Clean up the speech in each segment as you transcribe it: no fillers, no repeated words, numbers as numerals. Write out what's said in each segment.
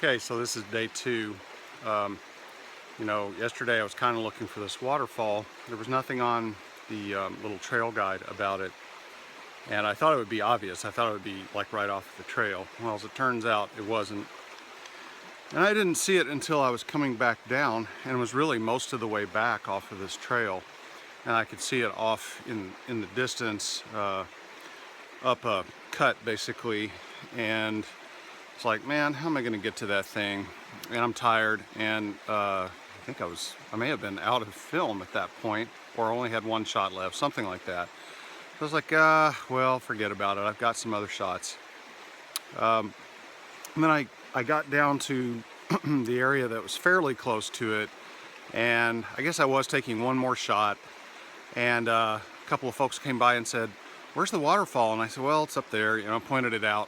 Okay, so this is day two. You know, yesterday I was kind of looking for this waterfall. There was nothing on the little trail guide about it, and I thought it would be obvious. I thought it would be like right off the trail. Well, as it turns out, it wasn't. And I didn't see it until I was coming back down, and it was really most of the way back off of this trail. And I could see it off in the distance, up a cut basically, and it's like, man, how am I going to get to that thing? And I'm tired, and I think I may have been out of film at that point, or only had one shot left, something like that. So I was like, well, forget about it. I've got some other shots. And then I got down to the area that was fairly close to it, and I guess I was taking one more shot, and a couple of folks came by and said, "Where's the waterfall?" And I said, "Well, it's up there," you know, pointed it out.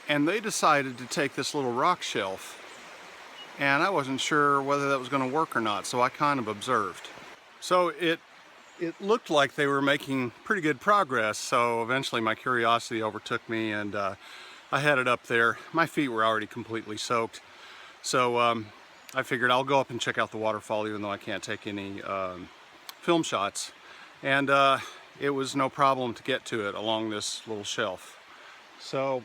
And they decided to take this little rock shelf, and I wasn't sure whether that was going to work or not, so I kind of observed. So it looked like they were making pretty good progress, so eventually my curiosity overtook me, and I headed up there. My feet were already completely soaked, so I figured I'll go up and check out the waterfall even though I can't take any film shots. And it was no problem to get to it along this little shelf. So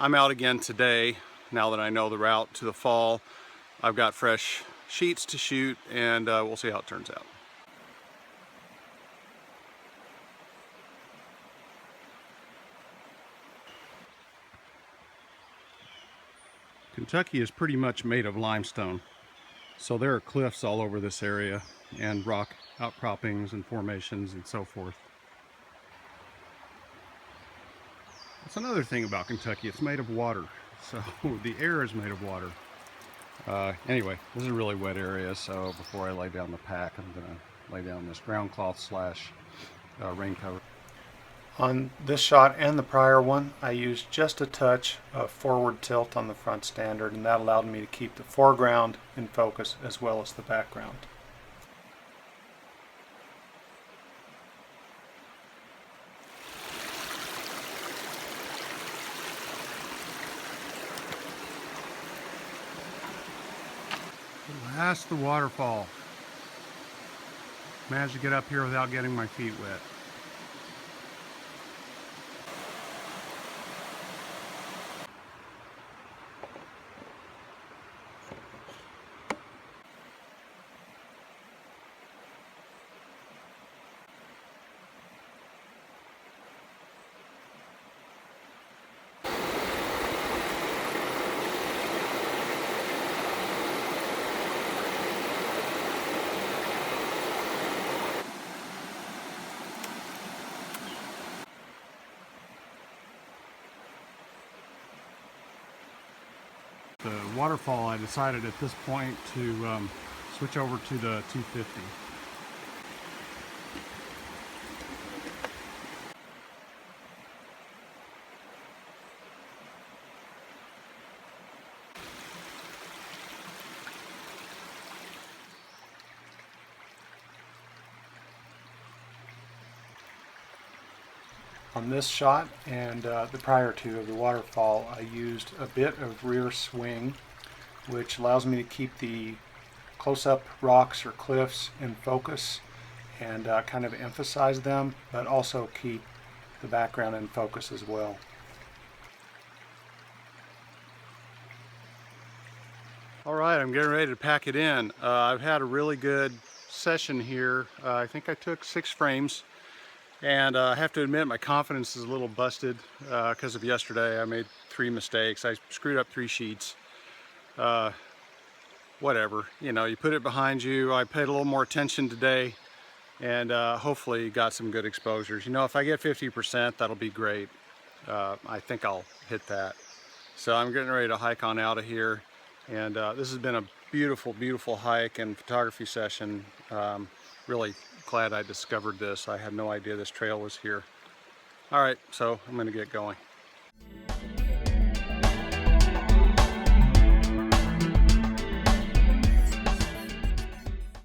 I'm out again today, now that I know the route to the fall. I've got fresh sheets to shoot, and we'll see how it turns out. Kentucky is pretty much made of limestone, so there are cliffs all over this area, and rock outcroppings and formations and so forth. That's another thing about Kentucky, it's made of water, so the air is made of water. Anyway, this is a really wet area, so before I lay down the pack, I'm going to lay down this ground cloth slash rain cover. On this shot and the prior one, I used just a touch of forward tilt on the front standard, and that allowed me to keep the foreground in focus as well as the background. That's the waterfall. Managed to get up here without getting my feet wet. The waterfall, I decided at this point to switch over to the 250. On this shot and the prior two of the waterfall, I used a bit of rear swing, which allows me to keep the close-up rocks or cliffs in focus and kind of emphasize them, but also keep the background in focus as well. All right, I'm getting ready to pack it in. I've had a really good session here. I think I took 6 frames. And I have to admit, my confidence is a little busted because of yesterday. I made 3 mistakes. I screwed up 3 sheets. Whatever, you know, you put it behind you. I paid a little more attention today, and hopefully got some good exposures. You know, if I get 50%, that'll be great. I think I'll hit that. So I'm getting ready to hike on out of here. And this has been a beautiful, beautiful hike and photography session. Really glad I discovered this. I had no idea this trail was here. All right, so I'm going to get going.